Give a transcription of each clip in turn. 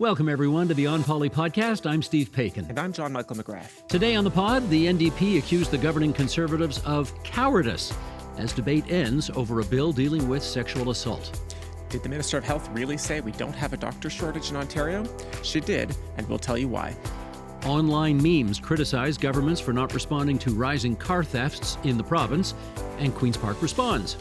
Welcome, everyone, to the onpoli podcast. I'm Steve Paikin. And I'm John Michael McGrath. Today on the pod, the NDP accused the governing Conservatives of cowardice as debate ends over a bill dealing with sexual assault. Did the Minister of Health really say we don't have a doctor shortage in Ontario? She did, and we'll tell you why. Online memes criticize governments for not responding to rising car thefts in the province, and Queen's Park responds.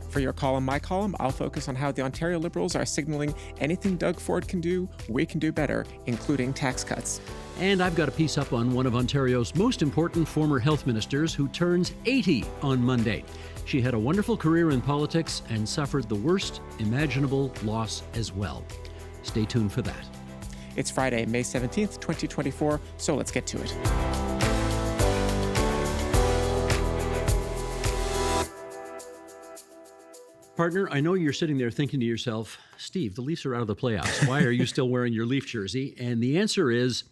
For your column, my column, I'll focus on how the Ontario Liberals are signaling anything Doug Ford can do, we can do better, including tax cuts. And I've got a piece up on one of Ontario's most important former health ministers who turns 80 on Monday. She had a wonderful career in politics and suffered the worst imaginable loss as well. Stay tuned for that. It's Friday, May 17th, 2024, so let's get to it. Partner, I know you're sitting there thinking to yourself, Steve, the Leafs are out of the playoffs. Why are you still wearing your Leaf jersey? And the answer is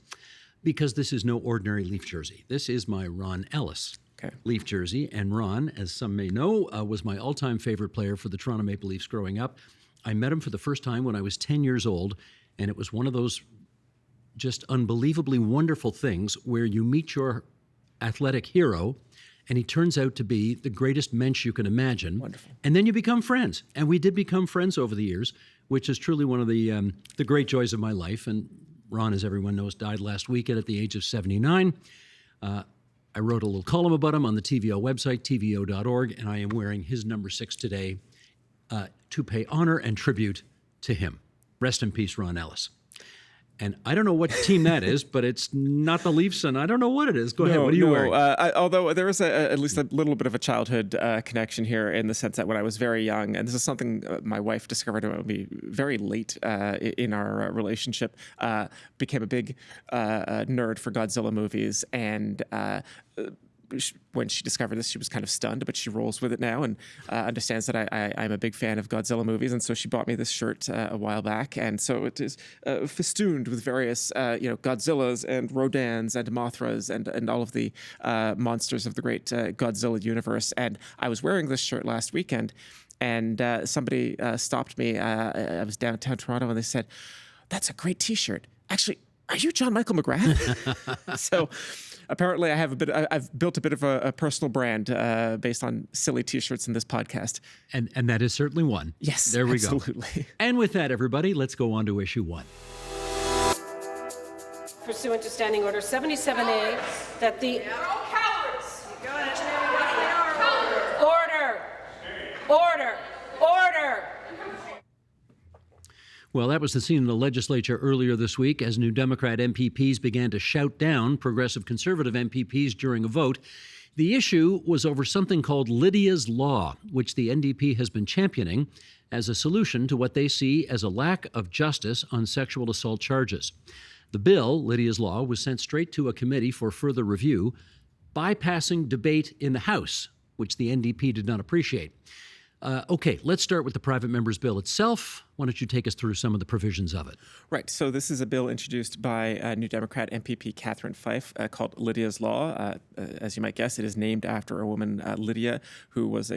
because this is no ordinary Leaf jersey. This is my Ron Ellis Leaf jersey. And Ron, as some may know, was my all-time favorite player for the Toronto Maple Leafs growing up. I met him for the first time when I was 10 years old, and it was one of those just unbelievably wonderful things where you meet your athletic hero, and he turns out to be the greatest mensch you can imagine. Wonderful. And then you become friends. And we did become friends over the years, which is truly one of the great joys of my life. And Ron, as everyone knows, died last weekend at the age of 79. I wrote a little column about him on the TVO website, tvo.org, and I am wearing his number 6 today to pay honor and tribute to him. Rest in peace, Ron Ellis. And I don't know what team that is, but it's not the Leafs, and I don't know what it is. Go ahead. What are you wearing? Although there is at least a little bit of a childhood connection here in the sense that when I was very young, and this is something my wife discovered when we very late in our relationship, became a big nerd for Godzilla movies, and when she discovered this, she was kind of stunned, but she rolls with it now and understands that I'm a big fan of Godzilla movies. And so she bought me this shirt a while back. And so it is festooned with various, Godzillas and Rodans and Mothras and all of the monsters of the great Godzilla universe. And I was wearing this shirt last weekend, and somebody stopped me. I was downtown Toronto, and they said, "That's a great T-shirt. Actually, are you John Michael McGrath?" So apparently, I've built a bit of a personal brand based on silly T-shirts in this podcast. And that is certainly one. Yes, there we go. Absolutely. And with that, everybody, let's go on to issue 1. Pursuant to Standing Order 77A, that the... They're all cowards! You got it. Order! Order! Order! Well, that was the scene in the legislature earlier this week as New Democrat MPPs began to shout down Progressive Conservative MPPs during a vote. The issue was over something called Lydias Law, which the NDP has been championing as a solution to what they see as a lack of justice on sexual assault charges. The bill, Lydias Law, was sent straight to a committee for further review, bypassing debate in the House, which the NDP did not appreciate. Okay, let's start with the private member's bill itself. Why don't you take us through some of the provisions of it? Right. So this is a bill introduced by New Democrat MPP Catherine Fife called Lydias Law. As you might guess, it is named after a woman, Lydia, who is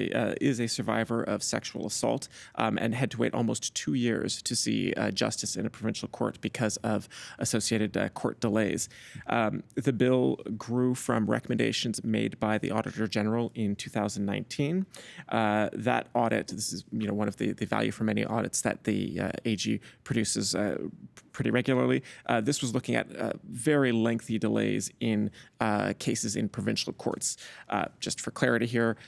a survivor of sexual assault and had to wait almost 2 years to see justice in a provincial court because of associated court delays. The bill grew from recommendations made by the Auditor General in 2019. That audit, this is one of the value for many audits that the AG produces pretty regularly. This was looking at very lengthy delays in cases in provincial courts. Just for clarity here,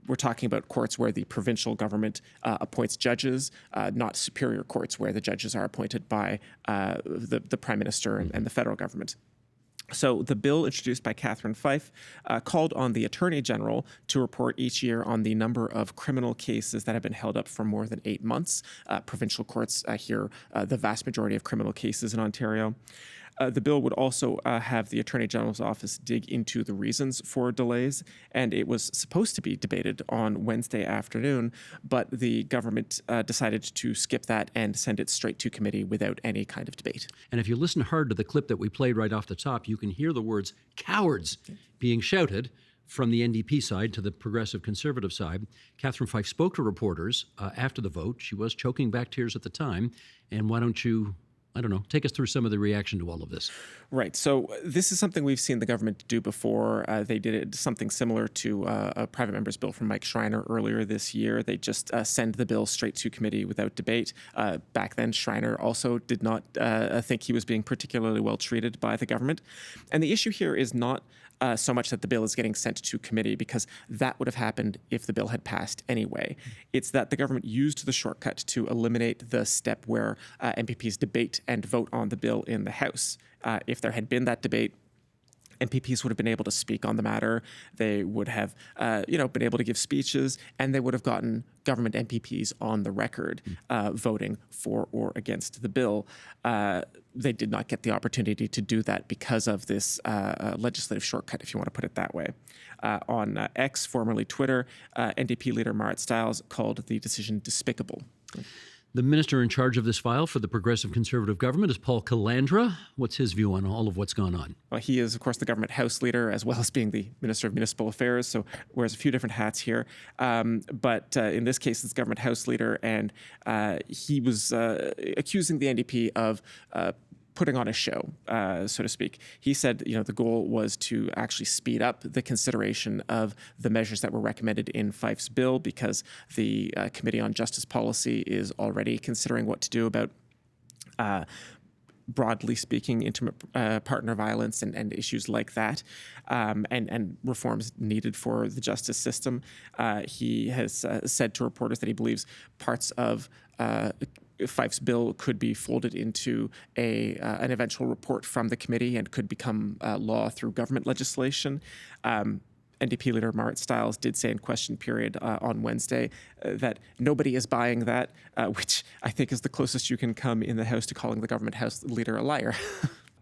we're talking about courts where the provincial government appoints judges, not superior courts where the judges are appointed by the Prime Minister and the federal government. So the bill introduced by Catherine Fife called on the Attorney General to report each year on the number of criminal cases that have been held up for more than 8 months. Provincial courts hear the vast majority of criminal cases in Ontario. The bill would also have the Attorney General's office dig into the reasons for delays, and it was supposed to be debated on Wednesday afternoon, but the government decided to skip that and send it straight to committee without any kind of debate. And if you listen hard to the clip that we played right off the top, you can hear the words cowards being shouted from the NDP side to the Progressive Conservative side. Catherine Fife spoke to reporters after the vote. She was choking back tears at the time. And why don't you I don't know. Take us through some of the reaction to all of this. Right. So this is something we've seen the government do before. They did something similar to a private member's bill from Mike Schreiner earlier this year. They just send the bill straight to committee without debate. Back then, Schreiner also did not think he was being particularly well treated by the government. And the issue here is not so much that the bill is getting sent to committee, because that would have happened if the bill had passed anyway. It's that the government used the shortcut to eliminate the step where MPPs debate and vote on the bill in the House. If there had been that debate, MPPs would have been able to speak on the matter. They would have, been able to give speeches, and they would have gotten government MPPs on the record voting for or against the bill. They did not get the opportunity to do that because of this legislative shortcut, if you want to put it that way. On X, formerly Twitter, NDP leader Marit Stiles called the decision despicable. The minister in charge of this file for the Progressive Conservative government is Paul Calandra. What's his view on all of what's gone on? Well, he is, of course, the government House leader, as well as being the Minister of Municipal Affairs, so wears a few different hats here. But in this case, it's government House leader, and he was accusing the NDP of putting on a show, so to speak. He said, the goal was to actually speed up the consideration of the measures that were recommended in Fife's bill, because the Committee on Justice Policy is already considering what to do about broadly speaking, intimate partner violence and issues like that, and reforms needed for the justice system. He has said to reporters that he believes parts of Fife's bill could be folded into an eventual report from the committee and could become law through government legislation. NDP leader Marit Stiles did say in question period on Wednesday that nobody is buying that, which I think is the closest you can come in the House to calling the government House leader a liar.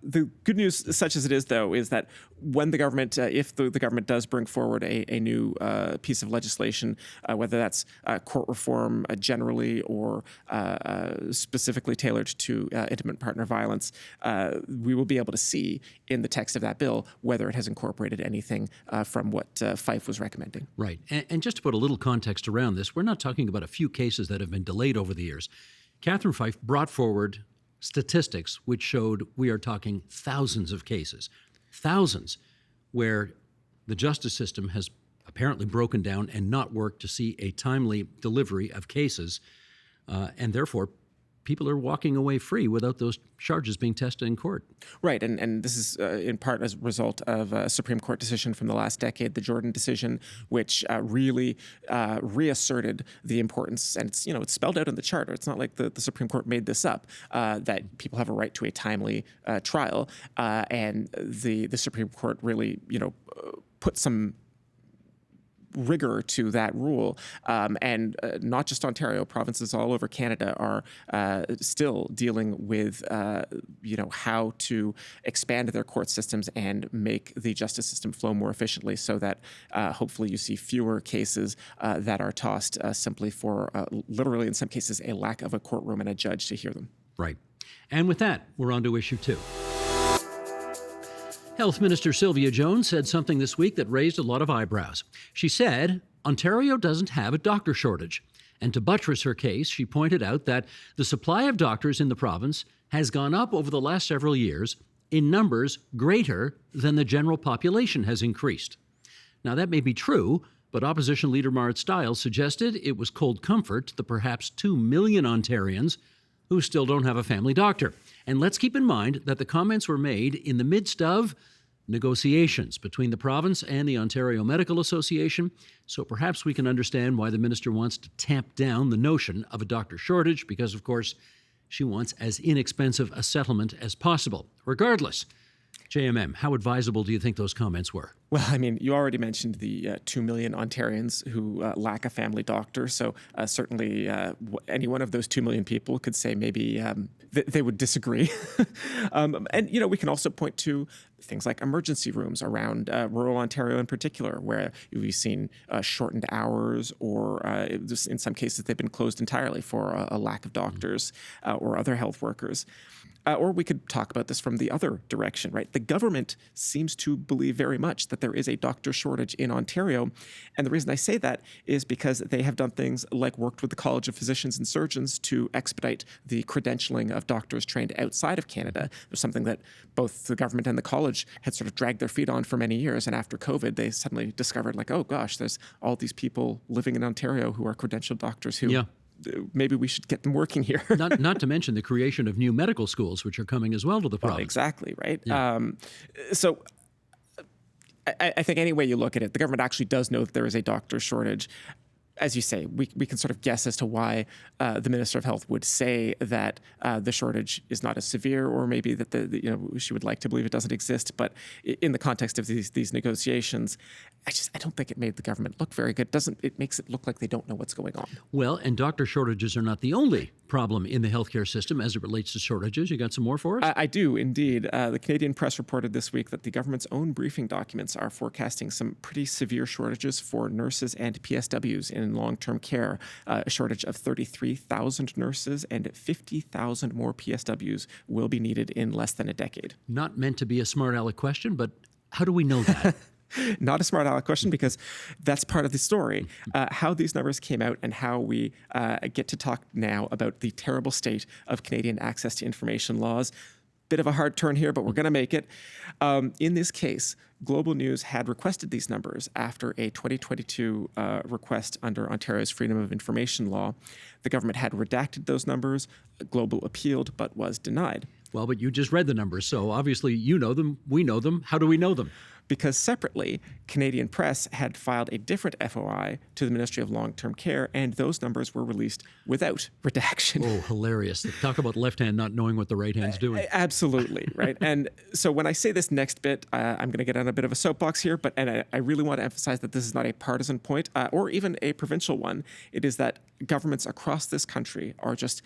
The good news, such as it is, though, is that when the government, if the government does bring forward a new piece of legislation, whether that's court reform generally or specifically tailored to intimate partner violence, we will be able to see in the text of that bill whether it has incorporated anything from what Fife was recommending. Right. And just to put a little context around this, we're not talking about a few cases that have been delayed over the years. Catherine Fife brought forward statistics which showed we are talking thousands of cases, thousands, where the justice system has apparently broken down and not worked to see a timely delivery of cases, and therefore people are walking away free without those charges being tested in court. Right, and this is in part as a result of a Supreme Court decision from the last decade, the Jordan decision, which really reasserted the importance, and it's spelled out in the charter. It's not like the Supreme Court made this up, that people have a right to a timely trial, and the Supreme Court really, put some rigor to that rule, and not just Ontario, provinces all over Canada are still dealing with how to expand their court systems and make the justice system flow more efficiently, so that hopefully you see fewer cases that are tossed simply for literally in some cases a lack of a courtroom and a judge to hear them. Right. And with that, we're on to issue 2. Health Minister Sylvia Jones said something this week that raised a lot of eyebrows. She said Ontario doesn't have a doctor shortage. And to buttress her case, she pointed out that the supply of doctors in the province has gone up over the last several years in numbers greater than the general population has increased. Now, that may be true, but opposition leader Marit Stiles suggested it was cold comfort to the perhaps 2 million Ontarians who still don't have a family doctor. And let's keep in mind that the comments were made in the midst of negotiations between the province and the Ontario Medical Association, so perhaps we can understand why the minister wants to tamp down the notion of a doctor shortage, because, of course, she wants as inexpensive a settlement as possible. Regardless, JMM, how advisable do you think those comments were? Well, I mean, you already mentioned the 2 million Ontarians who lack a family doctor. So certainly any one of those 2 million people could say maybe they would disagree. And, we can also point to things like emergency rooms around rural Ontario in particular, where we've seen shortened hours, or just in some cases they've been closed entirely for a lack of doctors or other health workers. Or we could talk about this from the other direction, right? The government seems to believe very much that there is a doctor shortage in Ontario. And the reason I say that is because they have done things like worked with the College of Physicians and Surgeons to expedite the credentialing of doctors trained outside of Canada. It was something that both the government and the college had sort of dragged their feet on for many years. And after COVID, they suddenly discovered, like, oh gosh, there's all these people living in Ontario who are credentialed doctors who maybe we should get them working here. not to mention the creation of new medical schools, which are coming as well to the province. Well, exactly, right? Yeah. So I think any way you look at it, the government actually does know that there is a doctor shortage. As you say, we can sort of guess as to why the Minister of Health would say that the shortage is not as severe, or maybe that she would like to believe it doesn't exist. But in the context of these negotiations, I don't think it made the government look very good. It makes it look like they don't know what's going on. Well, and doctor shortages are not the only problem in the healthcare system as it relates to shortages. You got some more for us? I do, indeed. The Canadian Press reported this week that the government's own briefing documents are forecasting some pretty severe shortages for nurses and PSWs in long-term care. A shortage of 33,000 nurses and 50,000 more PSWs will be needed in less than a decade. Not meant to be a smart aleck question, but how do we know that? Not a smart aleck question, because that's part of the story. How these numbers came out and how we get to talk now about the terrible state of Canadian access to information laws. Bit of a hard turn here, but we're going to make it. In this case, Global News had requested these numbers after a 2022 request under Ontario's Freedom of Information law. The government had redacted those numbers. Global appealed, but was denied. Well, but you just read the numbers, so obviously you know them, we know them. How do we know them? Because separately, Canadian Press had filed a different FOI to the Ministry of Long-Term Care, and those numbers were released without redaction. Oh, hilarious. Talk about left hand not knowing what the right hand's doing. Absolutely, right? And so when I say this next bit, I'm going to get on a bit of a soapbox here, but I really want to emphasize that this is not a partisan point or even a provincial one. It is that governments across this country are just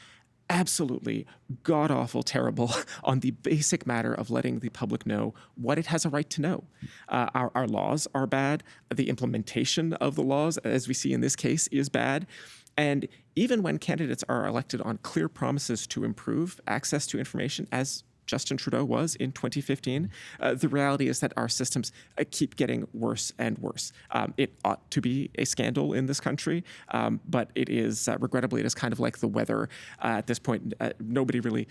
absolutely god-awful terrible on the basic matter of letting the public know what it has a right to know. Our laws are bad. The implementation of the laws, as we see in this case, is bad. And even when candidates are elected on clear promises to improve access to information, as Justin Trudeau was in 2015, the reality is that our systems keep getting worse and worse. It ought to be a scandal in this country, but it is, regrettably, it is kind of like the weather at this point. Nobody really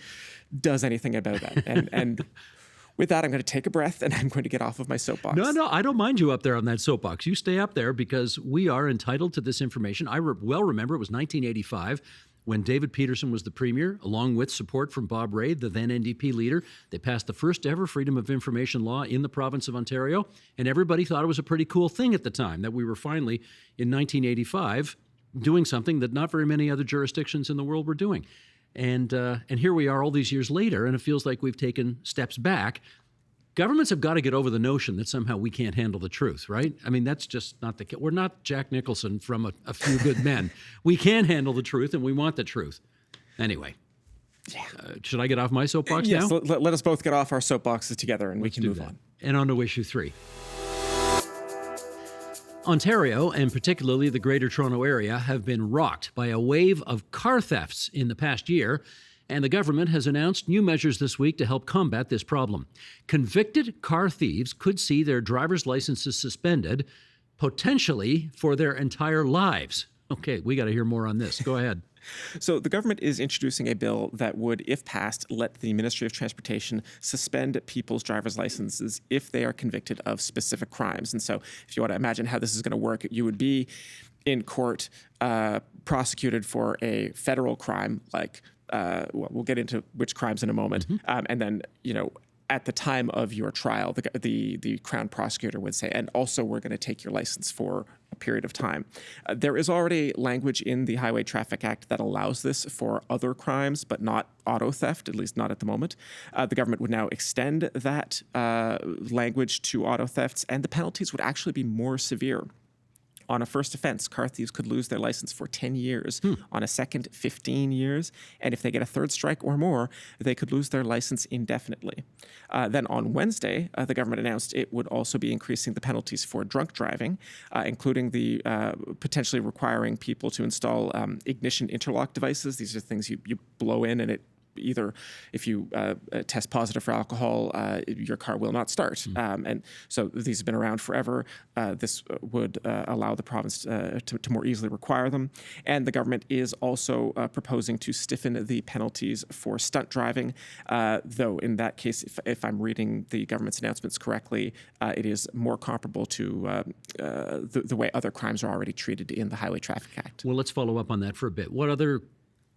does anything about that. And with that, I'm going to take a breath and I'm going to get off of my soapbox. No, I don't mind you up there on that soapbox. You stay up there because we are entitled to this information. I well remember it was 1985. When David Peterson was the premier, along with support from Bob Rae, the then NDP leader, they passed the first ever Freedom of Information law in the province of Ontario, and everybody thought it was a pretty cool thing at the time that we were finally, in 1985, doing something that not very many other jurisdictions in the world were doing. And here we are all these years later, and it feels like we've taken steps back. Governments have got to get over the notion that somehow we can't handle the truth, right? I mean, that's just not the case. We're not Jack Nicholson from A Few Good Men. We can handle the truth, and we want the truth. Anyway, should I get off my soapbox now? Yes, let us both get off our soapboxes together, and we can move on. And on to issue 3. Ontario, and particularly the Greater Toronto Area, have been rocked by a wave of car thefts in the past year, and the government has announced new measures this week to help combat this problem. Convicted car thieves could see their driver's licenses suspended, potentially for their entire lives. Okay, we got to hear more on this. Go ahead. So the government is introducing a bill that would, if passed, let the Ministry of Transportation suspend people's driver's licenses if they are convicted of specific crimes. And so if you want to imagine how this is going to work, you would be in court prosecuted for a federal crime like we'll get into which crimes in a moment. And then, at the time of your trial, the Crown prosecutor would say, and also we're going to take your license for a period of time. There is already language in the Highway Traffic Act that allows this for other crimes, but not auto theft, at least not at the moment. The government would now extend that language to auto thefts, and the penalties would actually be more severe. On a first offense, car thieves could lose their license for 10 years. On a second, 15 years. And if they get a third strike or more, they could lose their license indefinitely. Then on Wednesday, the government announced it would also be increasing the penalties for drunk driving, including the potentially requiring people to install ignition interlock devices. These are things you blow in and it either if you test positive for alcohol, your car will not start. And so these have been around forever. This would allow the province to more easily require them. And the government is also proposing to stiffen the penalties for stunt driving, though in that case, if I'm reading the government's announcements correctly, it is more comparable to the way other crimes are already treated in the Highway Traffic Act. Well, let's follow up on that for a bit. What other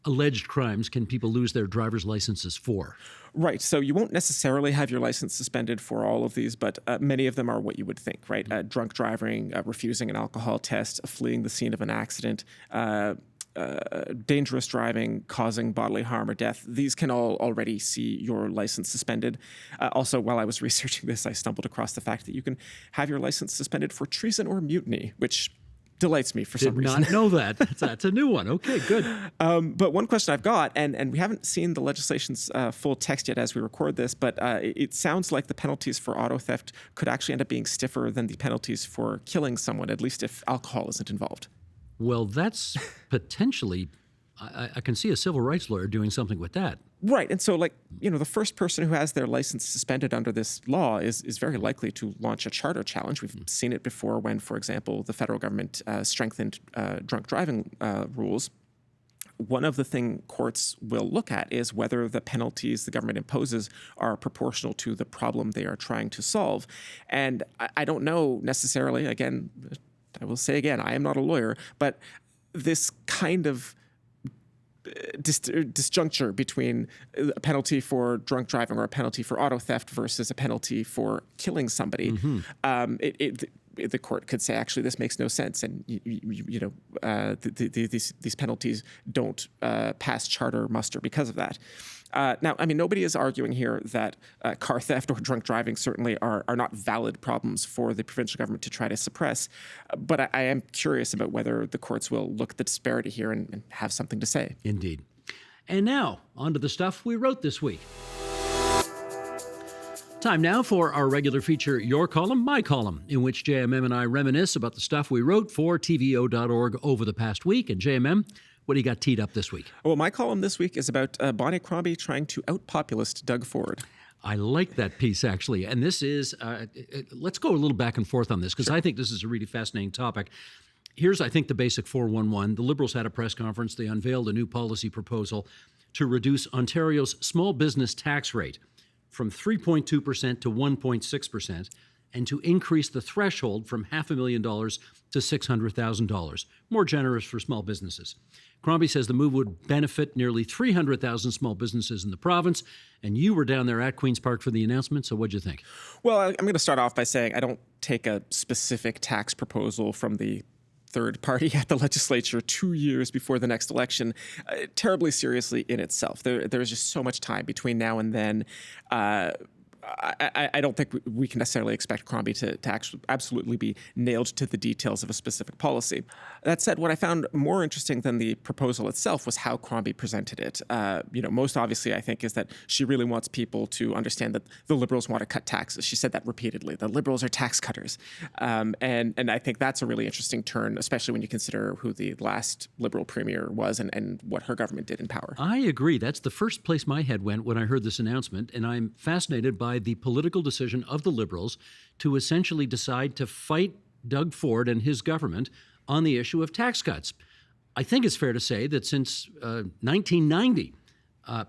alleged crimes can people lose their driver's licenses for? Right. So you won't necessarily have your license suspended for all of these, but many of them are what you would think, right? Drunk driving, refusing an alcohol test, fleeing the scene of an accident, dangerous driving, causing bodily harm or death. These can all already see your license suspended. Also, while I was researching this, I stumbled across the fact that you can have your license suspended for treason or mutiny, which delights me for some reason. Did not know that. That's a new one. Okay, good. But one question I've got, and we haven't seen the legislation's full text yet as we record this, but it sounds like the penalties for auto theft could actually end up being stiffer than the penalties for killing someone, at least if alcohol isn't involved. Well, that's potentially, I can see a civil rights lawyer doing something with that. Right. And so, the first person who has their license suspended under this law is very likely to launch a charter challenge. We've seen it before when, for example, the federal government strengthened drunk driving rules. One of the things courts will look at is whether the penalties the government imposes are proportional to the problem they are trying to solve. And I don't know necessarily, again, I will say again, I am not a lawyer, but this kind of disjuncture between a penalty for drunk driving or a penalty for auto theft versus a penalty for killing somebody, the court could say, actually, this makes no sense, and these penalties don't pass charter muster because of that. Now, I mean, nobody is arguing here that car theft or drunk driving certainly are not valid problems for the provincial government to try to suppress. But I am curious about whether the courts will look at the disparity here and have something to say. Indeed. And now, on to the stuff we wrote this week. Time now for our regular feature, Your Column, My Column, in which JMM and I reminisce about the stuff we wrote for TVO.org over the past week. And JMM, what do you got teed up this week? Well, my column this week is about Bonnie Crombie trying to out-populist Doug Ford. I like that piece, actually. And this is, let's go a little back and forth on this, because I think this is a really fascinating topic. Here's, I think, the basic 411. The Liberals had a press conference. They unveiled a new policy proposal to reduce Ontario's small business tax rate from 3.2% to 1.6%, and to increase the threshold from $500,000 to $600,000, more generous for small businesses. Crombie says the move would benefit nearly 300,000 small businesses in the province, and you were down there at Queen's Park for the announcement, so what'd you think? Well, I'm going to start off by saying I don't take a specific tax proposal from the third party at the legislature 2 years before the next election terribly seriously in itself. There's just so much time between now and then. I don't think we can necessarily expect Crombie to actually absolutely be nailed to the details of a specific policy. That said, what I found more interesting than the proposal itself was how Crombie presented it. Most obviously, I think, is that she really wants people to understand that the Liberals want to cut taxes. She said that repeatedly. The Liberals are tax cutters. And I think that's a really interesting turn, especially when you consider who the last Liberal premier was and what her government did in power. I agree. That's the first place my head went when I heard this announcement, and I'm fascinated by the political decision of the Liberals to essentially decide to fight Doug Ford and his government on the issue of tax cuts. I think it's fair to say that since 1990,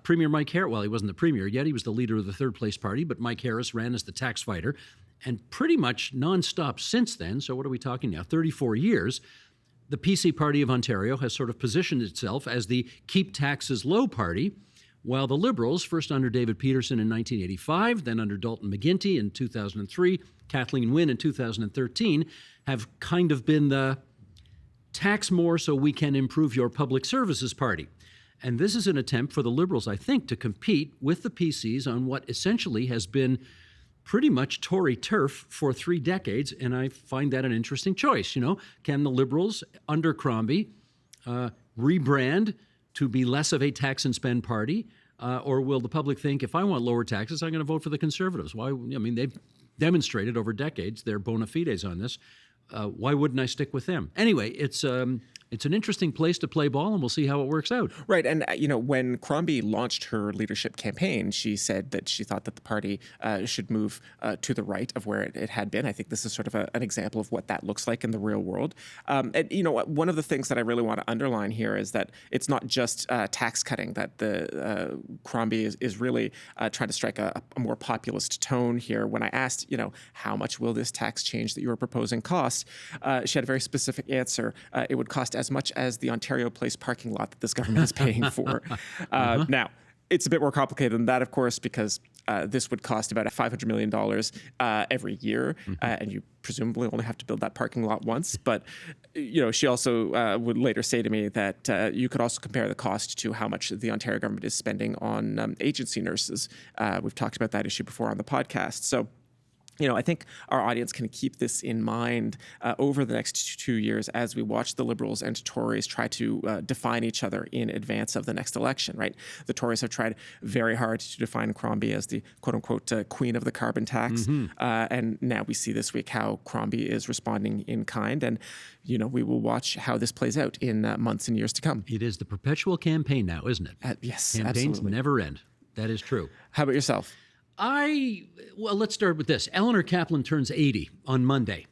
Premier Mike Harris, well, he wasn't the premier yet, he was the leader of the third place party, but Mike Harris ran as the tax fighter, and pretty much nonstop since then, so what are we talking now, 34 years, the PC Party of Ontario has sort of positioned itself as the keep taxes low party, while the Liberals, first under David Peterson in 1985, then under Dalton McGuinty in 2003, Kathleen Wynne in 2013, have kind of been the tax more so we can improve your public services party. And this is an attempt for the Liberals, I think, to compete with the PCs on what essentially has been pretty much Tory turf for 3 decades, and I find that an interesting choice. Can the Liberals, under Crombie, rebrand to be less of a tax and spend party, or will the public think, if I want lower taxes, I'm going to vote for the Conservatives? Why? I mean, they've demonstrated over decades their bona fides on this. Why wouldn't I stick with them? Anyway, it's It's an interesting place to play ball, and we'll see how it works out. Right. And, when Crombie launched her leadership campaign, she said that she thought that the party should move to the right of where it had been. I think this is sort of an example of what that looks like in the real world. And, one of the things that I really want to underline here is that it's not just tax cutting, that the Crombie is really trying to strike a more populist tone here. When I asked, how much will this tax change that you are proposing cost, she had a very specific answer. It would cost as much as the Ontario Place parking lot that this government is paying for. Now, it's a bit more complicated than that, of course, because this would cost about $500 million every year, and you presumably only have to build that parking lot once. But, she also would later say to me that you could also compare the cost to how much the Ontario government is spending on agency nurses. We've talked about that issue before on the podcast. So, I think our audience can keep this in mind over the next 2 years as we watch the Liberals and Tories try to define each other in advance of the next election, right? The Tories have tried very hard to define Crombie as the quote-unquote queen of the carbon tax. And now we see this week how Crombie is responding in kind. And, we will watch how this plays out in months and years to come. It is the perpetual campaign now, isn't it? Yes, Campaigns absolutely. never end. That is true. How about yourself? Well, let's start with this. Elanar Kaplan turns 80 on Monday.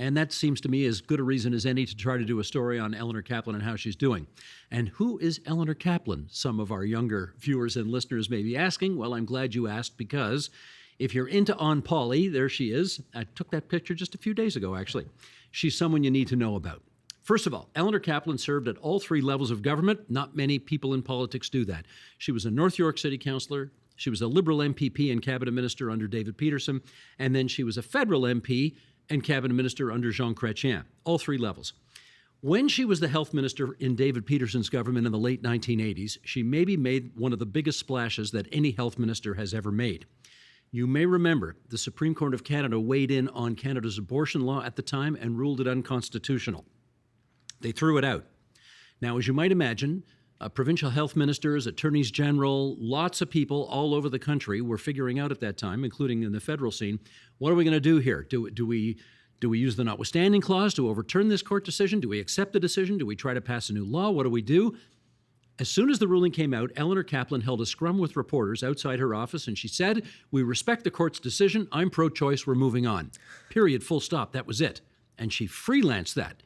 And that seems to me as good a reason as any to try to do a story on Elanar Kaplan and how she's doing. And who is Elanar Kaplan? Some of our younger viewers and listeners may be asking. Well, I'm glad you asked, because if you're into onpoli, there she is. I took that picture just a few days ago, actually. She's someone you need to know about. First of all, Elanar Kaplan served at all 3 levels of government. Not many people in politics do that. She was a North York City councillor. She was a Liberal MPP and cabinet minister under David Peterson, and then she was a federal MP and cabinet minister under Jean Chrétien, all 3 levels. When she was the health minister in David Peterson's government in the late 1980s, she maybe made one of the biggest splashes that any health minister has ever made. You may remember the Supreme Court of Canada weighed in on Canada's abortion law at the time and ruled it unconstitutional. They threw it out. Now, as you might imagine, provincial health ministers, attorneys general, lots of people all over the country were figuring out at that time, including in the federal scene, what are we going to do here? Do we use the notwithstanding clause to overturn this court decision? Do we accept the decision? Do we try to pass a new law? What do we do? As soon as the ruling came out, Elanar Kaplan held a scrum with reporters outside her office, and she said, "We respect the court's decision. I'm pro-choice. We're moving on." Period. Full stop. That was it. And she freelanced that.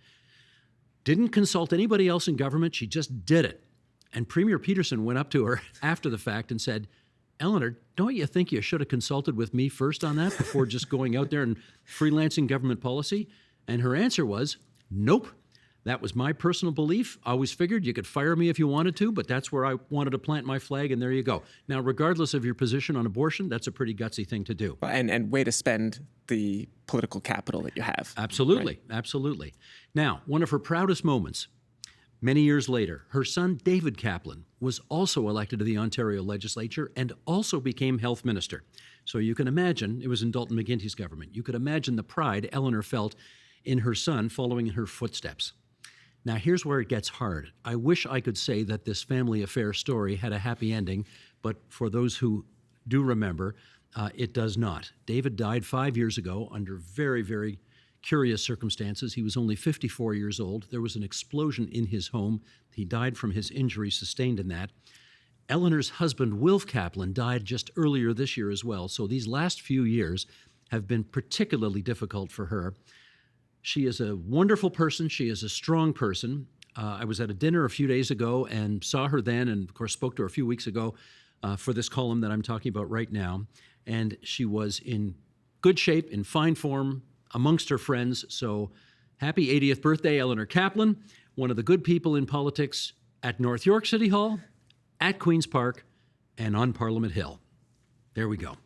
Didn't consult anybody else in government. She just did it. And Premier Peterson went up to her after the fact and said, "Elanar, don't you think you should have consulted with me first on that before just going out there and freelancing government policy?" And her answer was, "Nope. That was my personal belief. I always figured you could fire me if you wanted to, but that's where I wanted to plant my flag, and there you go." Now, regardless of your position on abortion, that's a pretty gutsy thing to do. And way to spend the political capital that you have. Absolutely, right? Absolutely. Now, one of her proudest moments, many years later, her son David Kaplan was also elected to the Ontario legislature and also became health minister. So you can imagine, it was in Dalton McGuinty's government, you could imagine the pride Elanar felt in her son following in her footsteps. Now, here's where it gets hard. I wish I could say that this family affair story had a happy ending, but for those who do remember, it does not. David died 5 years ago under very, very curious circumstances. He was only 54 years old. There was an explosion in his home. He died from his injuries sustained in that. Elanar's husband, Wilf Kaplan, died just earlier this year as well. So these last few years have been particularly difficult for her. She is a wonderful person. She is a strong person. I was at a dinner a few days ago and saw her then, and of course spoke to her a few weeks ago for this column that I'm talking about right now. And she was in good shape, in fine form, amongst her friends. So happy 80th birthday, Elanar Kaplan, one of the good people in politics at North York City Hall, at Queen's Park, and on Parliament Hill. There we go.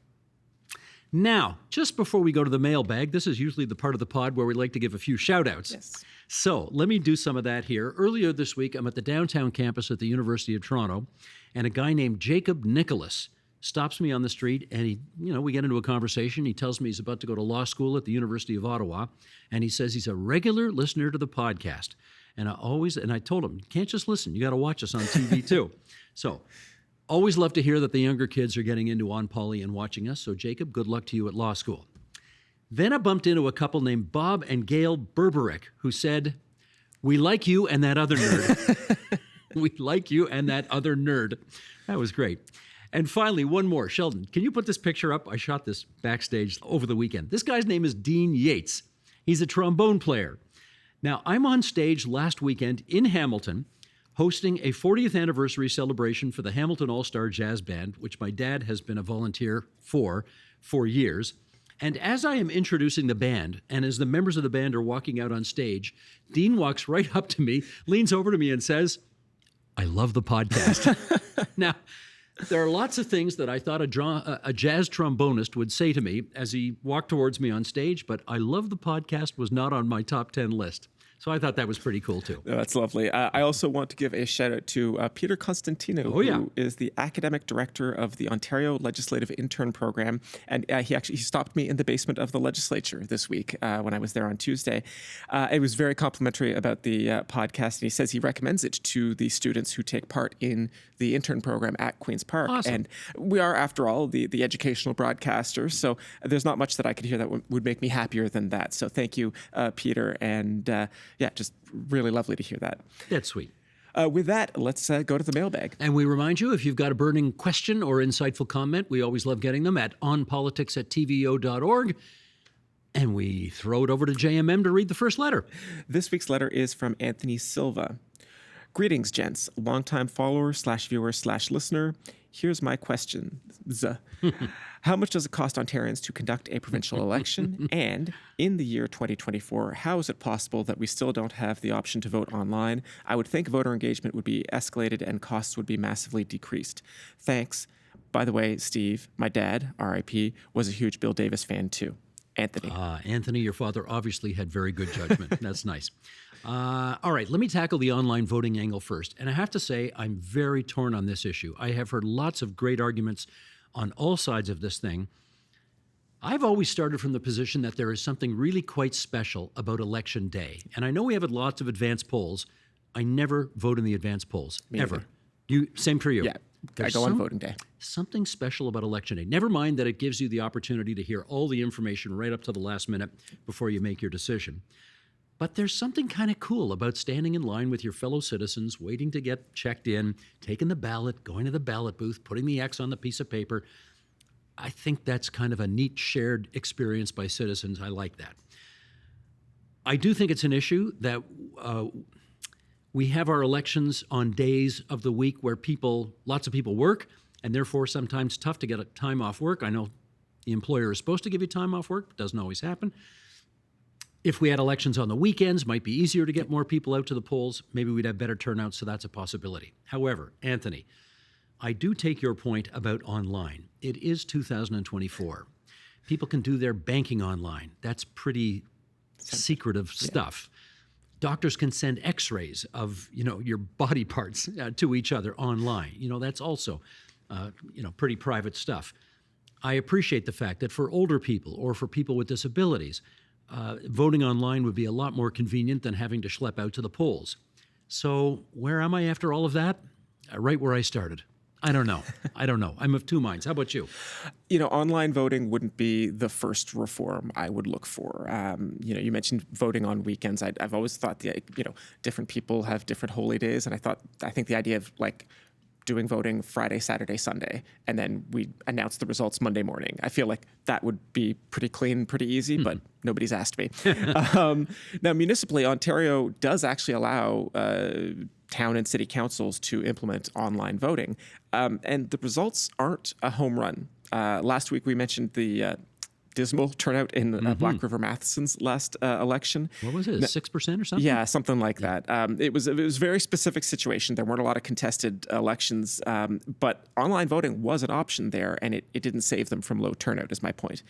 Now, just before we go to the mailbag, this is usually the part of the pod where we like to give a few shout-outs. Yes. So let me do some of that here. Earlier this week, I'm at the downtown campus at the University of Toronto, and a guy named Jacob Nicholas stops me on the street, and we get into a conversation. He tells me he's about to go to law school at the University of Ottawa, and he says he's a regular listener to the podcast. And I told him, you can't just listen, you got to watch us on TV too. So always love to hear that the younger kids are getting into onpoli and watching us. So Jacob, good luck to you at law school. Then I bumped into a couple named Bob and Gail Berberick, who said, We like you and that other nerd. We like you and that other nerd. That was great. And finally, one more. Sheldon, can you put this picture up? I shot this backstage over the weekend. This guy's name is Dean Yates. He's a trombone player. Now, I'm on stage last weekend in Hamilton hosting a 40th anniversary celebration for the Hamilton All-Star Jazz Band, which my dad has been a volunteer for years. And as I am introducing the band, and as the members of the band are walking out on stage, Dean walks right up to me, leans over to me and says, "I love the podcast." Now, there are lots of things that I thought a jazz trombonist would say to me as he walked towards me on stage, but "I love the podcast" was not on my top 10 list. So I thought that was pretty cool, too. That's lovely. I also want to give a shout out to Peter Constantino, who is the academic director of the Ontario Legislative Intern Program. And he stopped me in the basement of the legislature this week when I was there on Tuesday. It was very complimentary about the podcast. And he says he recommends it to the students who take part in the intern program at Queen's Park. Awesome. And we are, after all, the educational broadcasters. So there's not much that I could hear that would make me happier than that. So thank you, Peter. And yeah, just really lovely to hear that. That's sweet. With that, let's go to the mailbag. And we remind you, if you've got a burning question or insightful comment, we always love getting them at onpolitics@tvo.org. And we throw it over to JMM to read the first letter. This week's letter is from Anthony Silva. Greetings, gents. Longtime follower / viewer / listener. Here's my question. How much does it cost Ontarians to conduct a provincial election? And in the year 2024, how is it possible that we still don't have the option to vote online? I would think voter engagement would be escalated and costs would be massively decreased. Thanks. By the way, Steve, my dad, RIP, was a huge Bill Davis fan too. Anthony. Anthony, your father obviously had very good judgment. That's nice. All right, let me tackle the online voting angle first. And I have to say, I'm very torn on this issue. I have heard lots of great arguments on all sides of this thing. I've always started from the position that there is something really quite special about Election Day. And I know we have lots of advanced polls. I never vote in the advanced polls, ever. Same for you. Yeah, I go on voting day. Something special about Election Day. Never mind that it gives you the opportunity to hear all the information right up to the last minute before you make your decision. But there's something kind of cool about standing in line with your fellow citizens, waiting to get checked in, taking the ballot, going to the ballot booth, putting the X on the piece of paper. I think that's kind of a neat shared experience by citizens. I like that. I do think it's an issue that we have our elections on days of the week where lots of people work, and therefore sometimes tough to get a time off work. I know the employer is supposed to give you time off work, but doesn't always happen. If we had elections on the weekends, might be easier to get more people out to the polls. Maybe we'd have better turnout, so that's a possibility. However, Anthony, I do take your point about online. It is 2024. People can do their banking online. That's pretty secretive stuff. Doctors can send x-rays of, your body parts to each other online. That's also, pretty private stuff. I appreciate the fact that for older people or for people with disabilities, voting online would be a lot more convenient than having to schlep out to the polls. So where am I after all of that? Right where I started. I don't know. I'm of two minds. How about you? Online voting wouldn't be the first reform I would look for. You mentioned voting on weekends. I've always thought different people have different holy days, and I think the idea of doing voting Friday, Saturday, Sunday, and then we announce the results Monday morning. I feel like that would be pretty clean, pretty easy, but nobody's asked me. Now, municipally, Ontario does actually allow town and city councils to implement online voting, and the results aren't a home run. Last week, we mentioned the dismal turnout in Black River Matheson's last election. What was it, 6% or something? Yeah, something like that. It was a very specific situation. There weren't a lot of contested elections, but online voting was an option there, and it didn't save them from low turnout, is my point.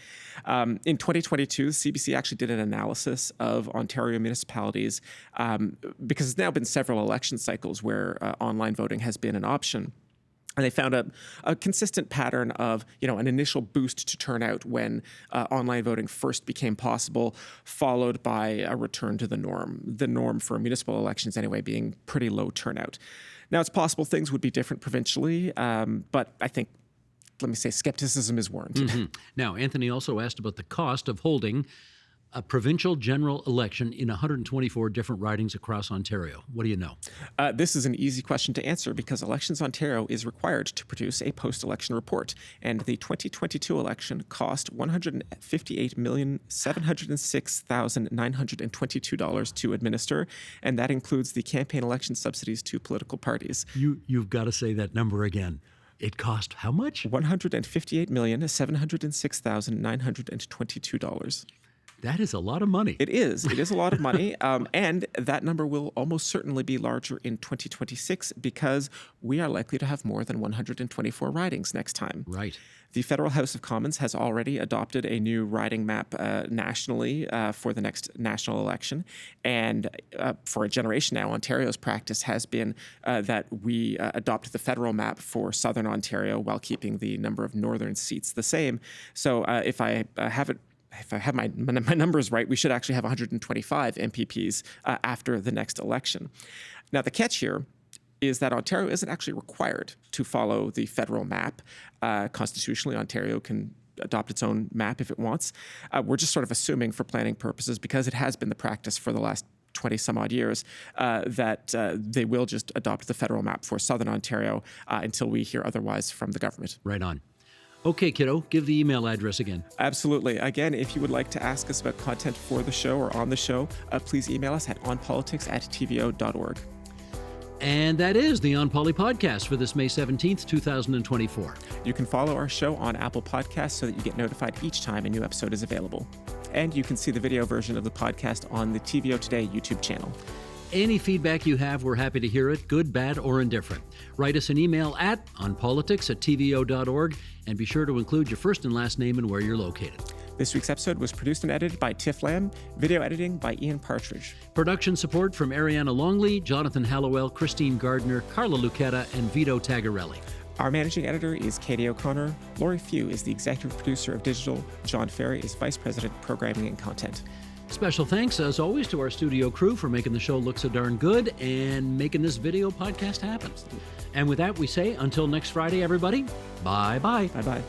In 2022, CBC actually did an analysis of Ontario municipalities because it's now been several election cycles where online voting has been an option. And they found a consistent pattern of, an initial boost to turnout when online voting first became possible, followed by a return to the norm. The norm for municipal elections, anyway, being pretty low turnout. Now, it's possible things would be different provincially, but I think, skepticism is warranted. Now, Anthony also asked about the cost of holding a provincial general election in 124 different ridings across Ontario? What do you know? This is an easy question to answer because Elections Ontario is required to produce a post-election report. And the 2022 election cost $158,706,922 to administer. And that includes the campaign election subsidies to political parties. You've got to say that number again. It cost how much? $158,706,922. That is a lot of money. It is. It is a lot of money. And that number will almost certainly be larger in 2026 because we are likely to have more than 124 ridings next time. Right. The Federal House of Commons has already adopted a new riding map nationally for the next national election. And for a generation now, Ontario's practice has been that we adopt the federal map for Southern Ontario while keeping the number of northern seats the same. So if I have my numbers right, we should actually have 125 MPPs after the next election. Now, the catch here is that Ontario isn't actually required to follow the federal map. Constitutionally, Ontario can adopt its own map if it wants. We're just sort of assuming for planning purposes, because it has been the practice for the last 20 some odd years, that they will just adopt the federal map for Southern Ontario until we hear otherwise from the government. Right on. Okay, kiddo, give the email address again. Absolutely. Again, if you would like to ask us about content for the show or on the show, please email us at onpolitics@tvo.org. And that is the onpoli podcast for this May 17th, 2024. You can follow our show on Apple Podcasts so that you get notified each time a new episode is available. And you can see the video version of the podcast on the TVO Today YouTube channel. Any feedback you have, we're happy to hear it, good, bad, or indifferent. Write us an email at onpolitics@tvo.org and be sure to include your first and last name and where you're located. This week's episode was produced and edited by Tiff Lamb, video editing by Ian Partridge. Production support from Ariana Longley, Jonathan Hallowell, Christine Gardner, Carla Lucetta, and Vito Tagarelli. Our managing editor is Katie O'Connor. Lori Few is the executive producer of Digital. John Ferry is vice president, programming and content. Special thanks, as always, to our studio crew for making the show look so darn good and making this video podcast happen. And with that, we say until next Friday, everybody, bye-bye. Bye-bye.